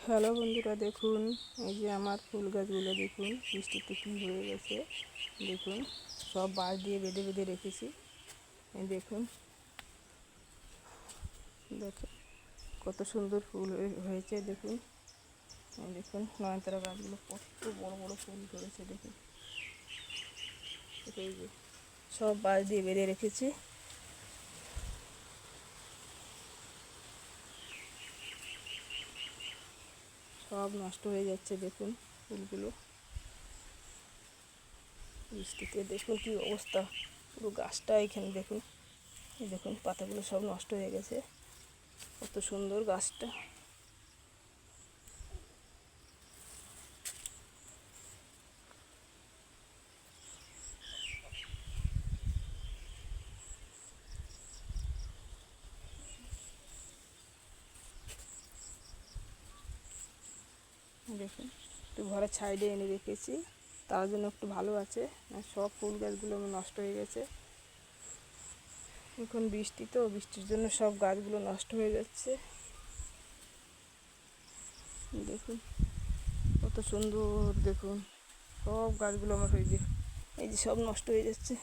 Hello বন্ধুরা, দেখুন এই যে আমার ফুল গাছগুলো দেখুন বৃষ্টিতে কী হয়ে গেছে। দেখুন সব বাঁশ দিয়ে বেঁধে বেঁধে রেখেছি। এই দেখুন দেখুন কত সুন্দর ফুল হয়েছে। দেখুন এই দেখুন নয়নতারা গাছগুলো কত বড় বড় ফুল ধরেছে। দেখুন এই যে সব বাঁশ দিয়ে বেঁধে রেখেছি। সব নষ্ট হয়ে যাচ্ছে। দেখুন ফুলগুলো বৃষ্টিতে দেখুন কী অবস্থা। পুরো গাছটা এখানে দেখুন, এই দেখুন পাতাগুলো সব নষ্ট হয়ে গেছে। কত সুন্দর গাছটা। দেখুন একটু ঘরের সাইডে এনে রেখেছি, তার জন্য একটু ভালো আছে। সব ফুল গাছগুলো নষ্ট হয়ে গেছে। এখন বৃষ্টি, তো বৃষ্টির জন্য সব গাছগুলো নষ্ট হয়ে যাচ্ছে। দেখুন কত সুন্দর। দেখুন সব গাছগুলো আমার হয়ে যে এই যে সব নষ্ট হয়ে যাচ্ছে।